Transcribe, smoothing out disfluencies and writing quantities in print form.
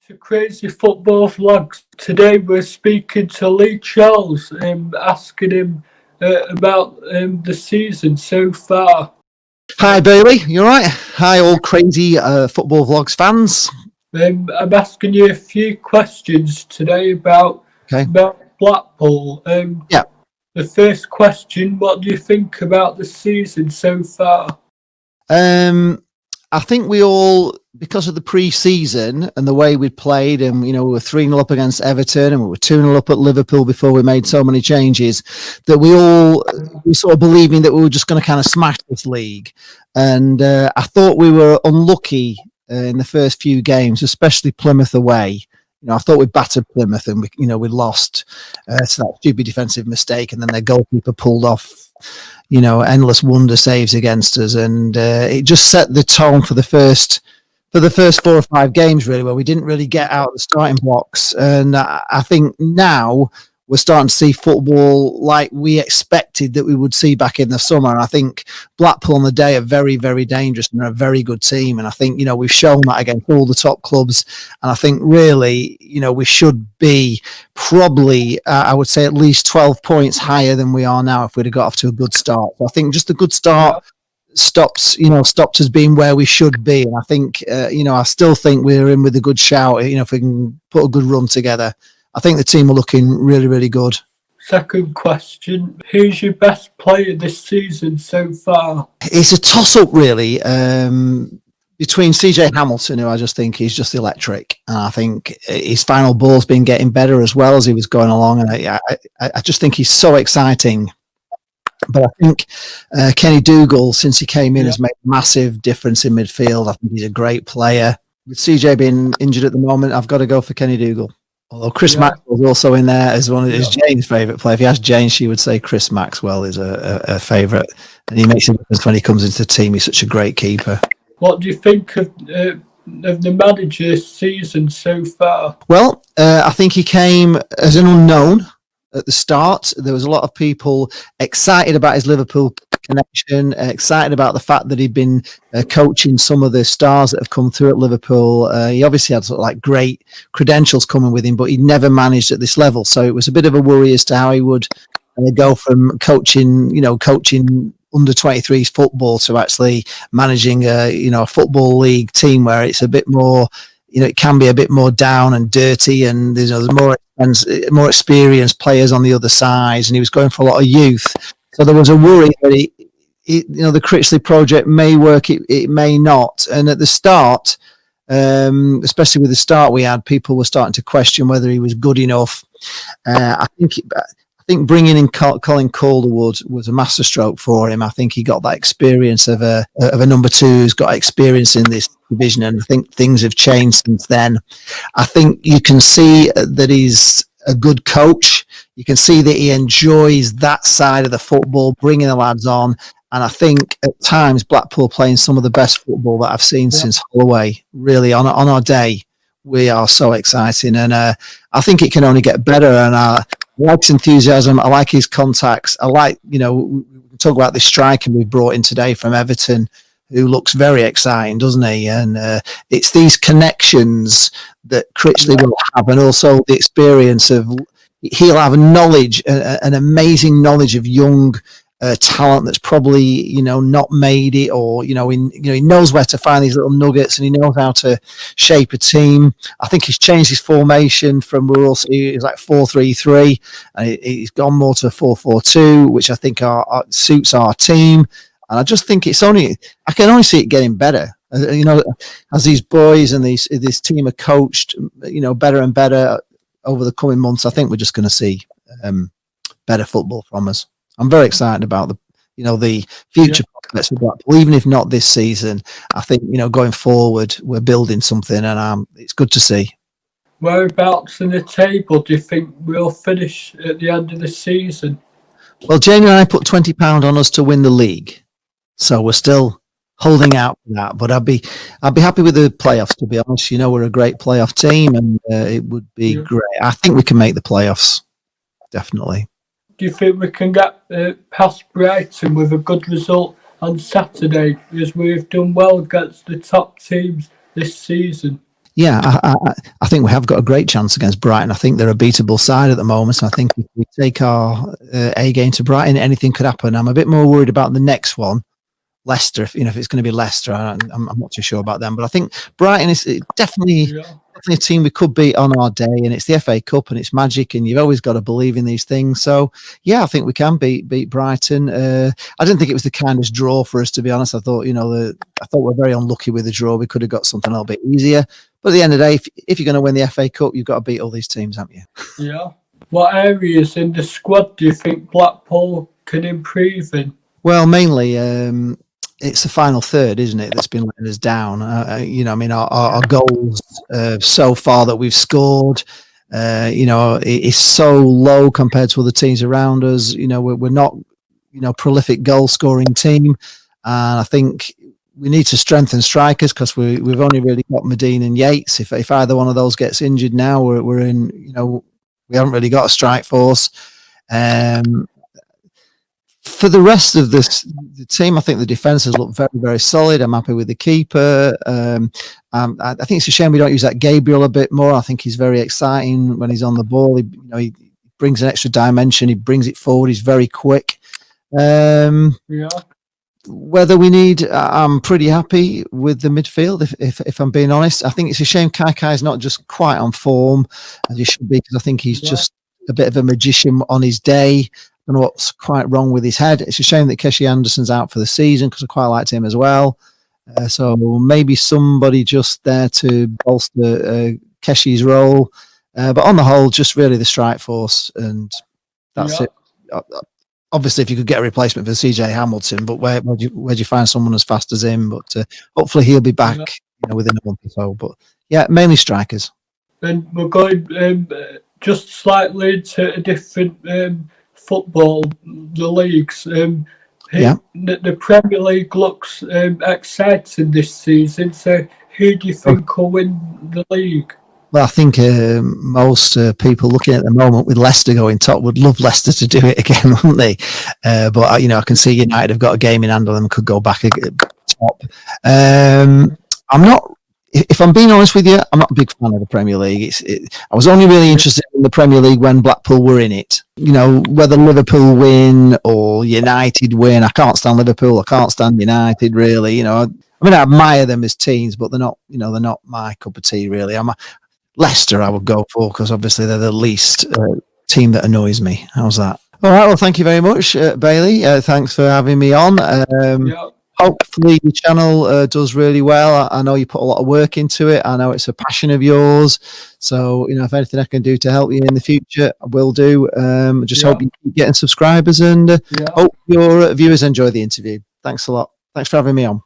To Crazy Football Vlogs. Today we're speaking to Lee Charles, asking him about the season so far. Hi Bailey, you alright? Hi all crazy football vlogs fans. I'm asking you a few questions today about Blackpool. Yeah. The first question, what do you think about the season so far? I think we all, because of the pre-season and the way we played, and we were 3-0 up against Everton and we were 2-0 up at Liverpool before we made so many changes, that we were sort of believing that we were just going to kind of smash this league. And I thought we were unlucky in the first few games, especially Plymouth away. I thought we battered Plymouth and we lost to that stupid defensive mistake, and then their goalkeeper pulled off endless wonder saves against us, and it just set the tone for the first 4 or 5 games, really, where we didn't really get out of the starting blocks. And I think now we're starting to see football like we expected that we would see back in the summer. And I think Blackpool on the day are very, very dangerous, and they're a very good team. And I think, we've shown that against all the top clubs. And I think really, we should be probably, I would say, at least 12 points higher than we are now if we'd have got off to a good start. So I think just a good start stopped us being where we should be. And I think, I still think we're in with a good shout, if we can put a good run together. I think the team are looking really, really good. Second question, who's your best player this season so far? It's a toss-up, really, between CJ Hamilton, who I just think is just electric. And I think his final ball's been getting better as well as he was going along. And I just think he's so exciting. But I think Kenny Dougal, since he came in, has made a massive difference in midfield. I think he's a great player. With CJ being injured at the moment, I've got to go for Kenny Dougal. Although Chris Maxwell's also in there as one of Jane's favourite players. If you ask Jane, she would say Chris Maxwell is a favourite. And he makes a difference when he comes into the team. He's such a great keeper. What do you think of the manager this season so far? Well, I think he came as an unknown at the start. There was a lot of people excited about his Liverpool connection, excited about the fact that he'd been coaching some of the stars that have come through at Liverpool. He obviously had sort of like great credentials coming with him, but he never managed at this level. So it was a bit of a worry as to how he would go from coaching under 23s football to actually managing a football league team where it's a bit more, it can be a bit more down and dirty, and there's more experienced players on the other side, and he was going for a lot of youth. So there was a worry that the Critchley project may work, it may not. And at the start, especially with the start we had, people were starting to question whether he was good enough. I think bringing in Colin Calderwood was a masterstroke for him. I think he got that experience of a number two who's got experience in this division, and I think things have changed since then. I think you can see that he's a good coach. You can see that he enjoys that side of the football, bringing the lads on. And I think at times Blackpool playing some of the best football that I've seen since Holloway. Really, on our day, we are so exciting. And I think it can only get better. And I like his enthusiasm. I like his contacts. I like, we talk about this striker we brought in today from Everton, who looks very exciting, doesn't he? And it's these connections that Critchley will have, and also the experience of, he'll have knowledge, an amazing knowledge of young talent that's probably, not made it, or, he knows where to find these little nuggets, and he knows how to shape a team. I think he's changed his formation from, it's like 4-3-3, and he's gone more to 4-4-2, which I think suits our team. And I just think I can only see it getting better. As these boys and this team are coached, better and better over the coming months. I think we're just going to see better football from us. I'm very excited about the future prospects of Blackpool, even if not this season. I think going forward we're building something, and it's good to see. Whereabouts in the table do you think we'll finish at the end of the season? Well, Jamie and I put £20 on us to win the league. So we're still holding out for that, but I'd be happy with the playoffs, to be honest. We're a great playoff team, and it would be great. I think we can make the playoffs, definitely. Do you think we can get past Brighton with a good result on Saturday, as we've done well against the top teams this season? Yeah, I think we have got a great chance against Brighton. I think they're a beatable side at the moment. So I think if we take our A game to Brighton, anything could happen. I'm a bit more worried about the next one, Leicester. If it's going to be Leicester, I'm not too sure about them. But I think Brighton is definitely a team we could beat on our day, and it's the FA Cup and it's magic, and you've always got to believe in these things. So yeah, I think we can beat Brighton. I didn't think it was the kindest draw for us, to be honest. I thought we're very unlucky with the draw. We could have got something a little bit easier. But at the end of the day, if you're going to win the FA Cup, you've got to beat all these teams, haven't you? Yeah. What areas in the squad do you think Blackpool can improve in? Well, mainly it's the final third, isn't it, that's been letting us down. Our goals so far that we've scored, is so low compared to other teams around us. We're not, prolific goal scoring team. And I think we need to strengthen strikers because we've only really got Medine and Yates. If either one of those gets injured now, we're in, we haven't really got a strike force. For the rest of the team, I think the defences look very, very solid. I'm happy with the keeper. I think it's a shame we don't use that Gabriel a bit more. I think he's very exciting when he's on the ball. He brings an extra dimension. He brings it forward. He's very quick. Whether we need, I'm pretty happy with the midfield, if I'm being honest. I think it's a shame Kaikai's not just quite on form as he should be, because I think he's just a bit of a magician on his day. I don't know what's quite wrong with his head. It's a shame that Keshi Anderson's out for the season because I quite liked him as well. So maybe somebody just there to bolster Keshi's role. But on the whole, just really the strike force, and that's it. Obviously, if you could get a replacement for CJ Hamilton, but where do you find someone as fast as him? But hopefully he'll be back within a month or so. But yeah, mainly strikers. And we're going just slightly into a different football, the leagues. The Premier League looks exciting this season. So who do you think will win the league? Well, I think most people looking at the moment with Leicester going top would love Leicester to do it again, wouldn't they? But I can see United have got a game in hand on them, could go back top. I'm not. If I'm being honest with you, I'm not a big fan of the Premier League. I was only really interested in the Premier League when Blackpool were in it. Whether Liverpool win or United win, I can't stand Liverpool. I can't stand United, really. I admire them as teams, but they're not. They're not my cup of tea, really. Leicester I would go for because obviously they're the least team that annoys me. How's that? All right, well, thank you very much, Bailey. Thanks for having me on. Hopefully the channel does really well. I know you put a lot of work into it. I know it's a passion of yours. So, if anything I can do to help you in the future, I will do. Hope you keep getting subscribers, and hope your viewers enjoy the interview. Thanks a lot. Thanks for having me on.